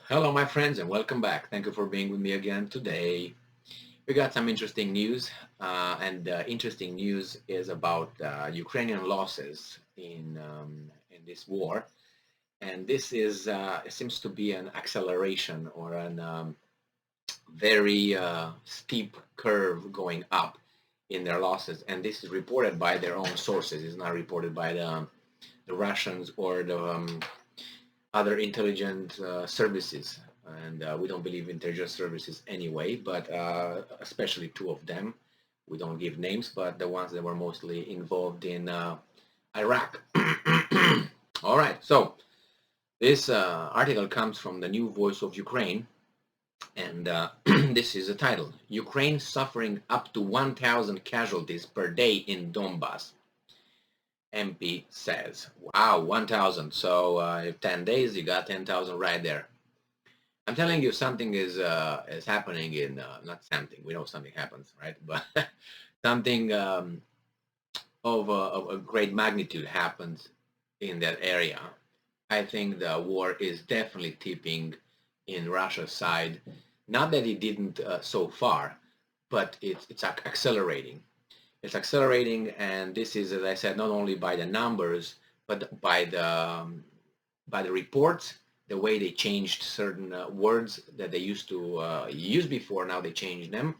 Hello, my friends, and welcome back. Thank you for being with me again today. We got some interesting news, and interesting news is about Ukrainian losses in this war. And this is it seems to be an acceleration or an very steep curve going up in their losses. And this is reported by their own sources. It's not reported by the Russians or the other intelligent services, and we don't believe intelligence services anyway, but especially two of them. We don't give names, but the ones that were mostly involved in Iraq. All right, so this article comes from the New Voice of Ukraine, and this is the title: Ukraine suffering up to 1,000 casualties per day in Donbas. MP says, wow, 1,000. So if 10 days, you got 10,000 right there. I'm telling you, something is happening in not something. We know something happens, right? But something of a great magnitude happens in that area. I think the war is definitely tipping in Russia's side. Not that it didn't so far, but it's accelerating. It's accelerating, and this is, as I said, not only by the numbers, but by the reports, the way they changed certain words that they used to use before. Now they changed them,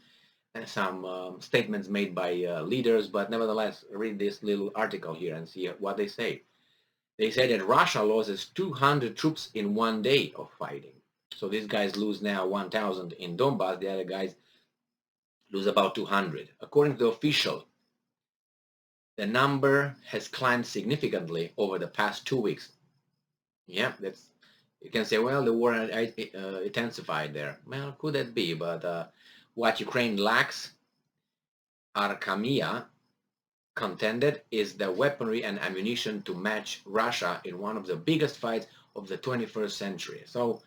and some statements made by leaders. But nevertheless, read this little article here and see what they say. They say that Russia loses 200 troops in one day of fighting. So these guys lose now 1,000 in Donbas. The other guys lose about 200. According to the official, the number has climbed significantly over the past 2 weeks. Yeah, that's, you can say, well, the war intensified there. Well, could that be? But what Ukraine lacks, Arkamia contended, is the weaponry and ammunition to match Russia in one of the biggest fights of the 21st century. So,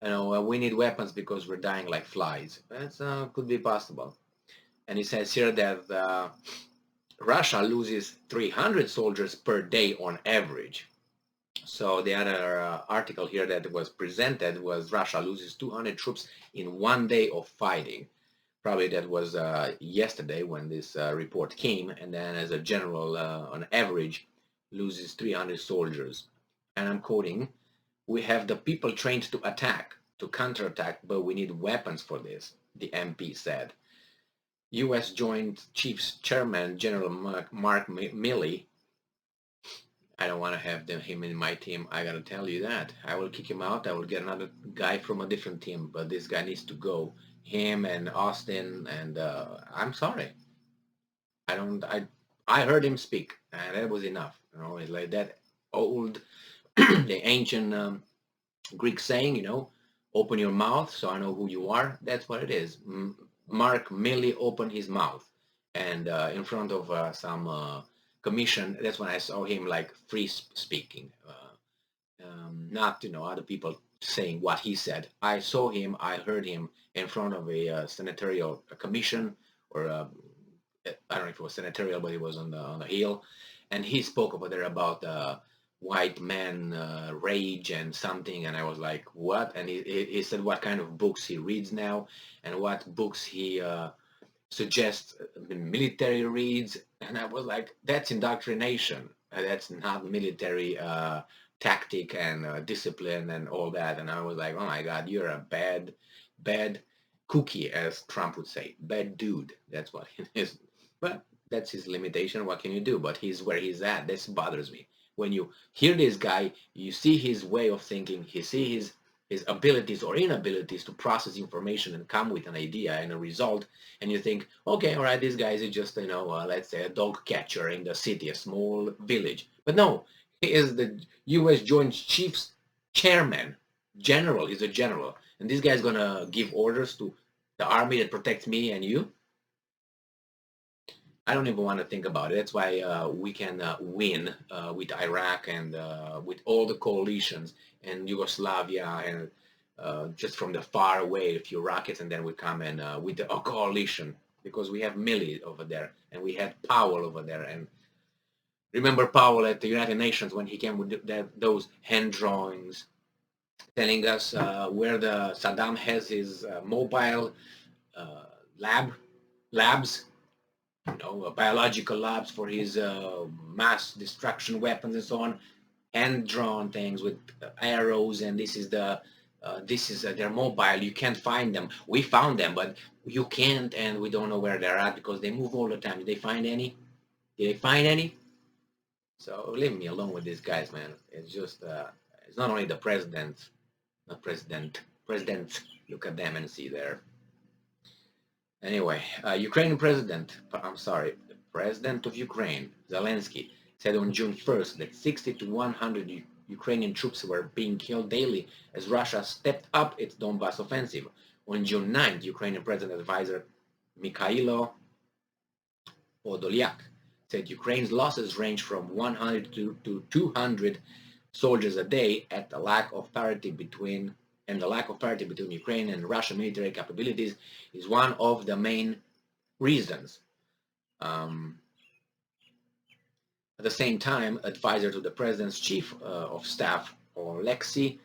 we need weapons because we're dying like flies. That could be possible. And he says here that Russia loses 300 soldiers per day on average. So the other article here that was presented was Russia loses 200 troops in one day of fighting. Probably that was yesterday when this report came, and then as a general, on average, loses 300 soldiers. And I'm quoting, "We have the people trained to attack, to counterattack, but we need weapons for this," the MP said. U.S. Joint Chiefs Chairman General Mark Milley, I don't want to have him in my team. I gotta tell you that. I will kick him out. I will get another guy from a different team, but this guy needs to go. Him and Austin, and I'm sorry. I don't. I heard him speak, and that was enough. It's like that old, the ancient Greek saying. Open your mouth so I know who you are. That's what it is. Mark Milley opened his mouth, and in front of some commission. That's when I saw him like free speaking, not other people saying what he said. I saw him, I heard him in front of a senatorial commission, or I don't know if it was senatorial, but it was on the hill, and he spoke over there about white man rage and something, and I was like, what? And he said what kind of books he reads now, and what books he suggests the military reads, and I was like, that's indoctrination. That's not military tactic and discipline and all that. And I was like, oh my God, you're a bad cookie, as Trump would say, bad dude. That's what he is. But that's his limitation. What can you do? But he's where he's at. This bothers me. When you hear this guy, you see his way of thinking. You see his abilities or inabilities to process information and come with an idea and a result, and you think, okay, all right, this guy is just, let's say a dog catcher in the city, a small village. But no, he is the U.S. Joint Chiefs Chairman, general. He's a general, and this guy's gonna give orders to the army that protects me and you. I don't even want to think about it. That's why we can win with Iraq and with all the coalitions and Yugoslavia, and just from the far away, a few rockets, and then we come and with a coalition, because we have Milley over there and we had Powell over there. And remember Powell at the United Nations when he came with those hand drawings telling us where the Saddam has his mobile uh, labs, biological labs for his mass destruction weapons and so on, hand-drawn things with arrows, and they're mobile. You can't find them. We found them, but you can't, and we don't know where they're at because they move all the time. Did they find any? Did they find any? So leave me alone with these guys, man. It's just it's not only the president, not presidents. Look at them and see there. Anyway, Ukrainian president, I'm sorry, the president of Ukraine, Zelensky, said on June 1st that 60 to 100 Ukrainian troops were being killed daily as Russia stepped up its Donbas offensive. On June 9th, Ukrainian President Advisor Mikhailo Podolyak said Ukraine's losses range from 100 to 200 soldiers a day at the lack of parity between Ukraine and Russian military capabilities is one of the main reasons. At the same time, advisor to the president's chief of staff, Oleksiy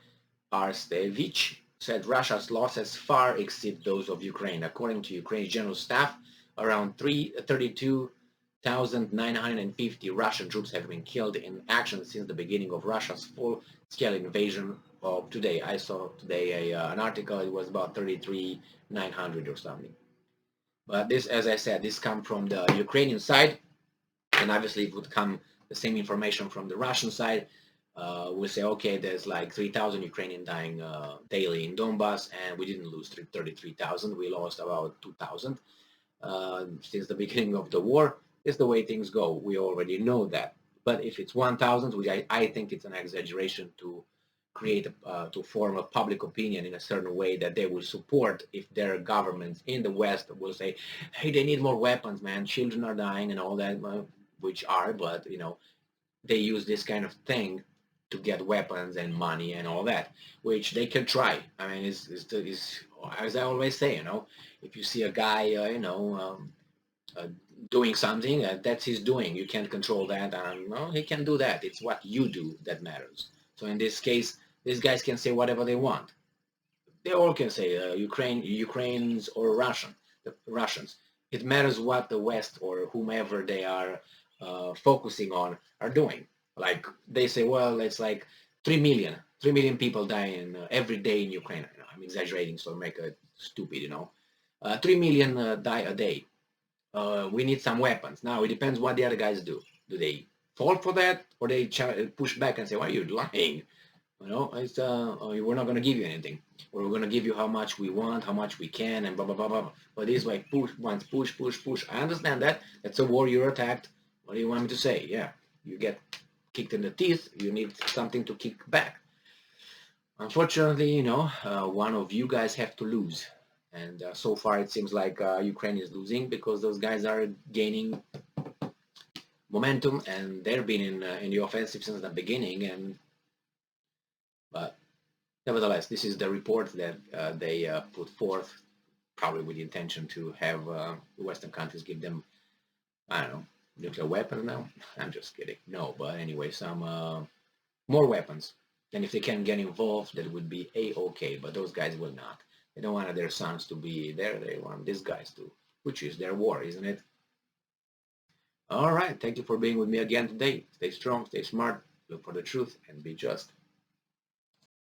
Arstevich, said Russia's losses far exceed those of Ukraine. According to Ukraine's general staff, around 32,950 Russian troops have been killed in action since the beginning of Russia's full-scale invasion of today. I saw today an article, it was about 33,900 or something. But this, as I said, this comes from the Ukrainian side, and obviously it would come the same information from the Russian side. We'll say, okay, there's like 3,000 Ukrainian dying daily in Donbas, and we didn't lose 33,000. We lost about 2,000 since the beginning of the war. It's the way things go. We already know that. But if it's 1,000, which I think it's an exaggeration to create, to form a public opinion in a certain way that they will support if their governments in the West will say, hey, they need more weapons, man. Children are dying and all that, which are, but, they use this kind of thing to get weapons and money and all that, which they can try. I mean, is as I always say, if you see a guy, doing something, that's his doing. You can't control that. No, he can do that. It's what you do that matters. So in this case, these guys can say whatever they want. They all can say Ukrainians or Russians. It matters what the West or whomever they are focusing on are doing. Like they say, well, it's like 3 million people dying every day in Ukraine. I'm exaggerating, so make it stupid, 3 million die a day. We need some weapons. Now, it depends what the other guys do. Do they fall for that, or they push back and say, why are you lying? It's we're not going to give you anything. Or we're going to give you how much we want, how much we can, and blah, blah, blah, blah. But this way, push. I understand that. That's a war, you're attacked. What do you want me to say? Yeah, you get kicked in the teeth, you need something to kick back. Unfortunately, one of you guys have to lose. And so far it seems like Ukraine is losing because those guys are gaining momentum and they've been in the offensive since the beginning. But nevertheless, this is the report that they put forth, probably with the intention to have the Western countries give them, I don't know, nuclear weapons now. I'm just kidding. No, but anyway, some more weapons. And if they can get involved, that would be a-okay. But those guys will not. They don't want their sons to be there. They want these guys to, which is their war, isn't it? All right. Thank you for being with me again today. Stay strong, stay smart, look for the truth, and be just.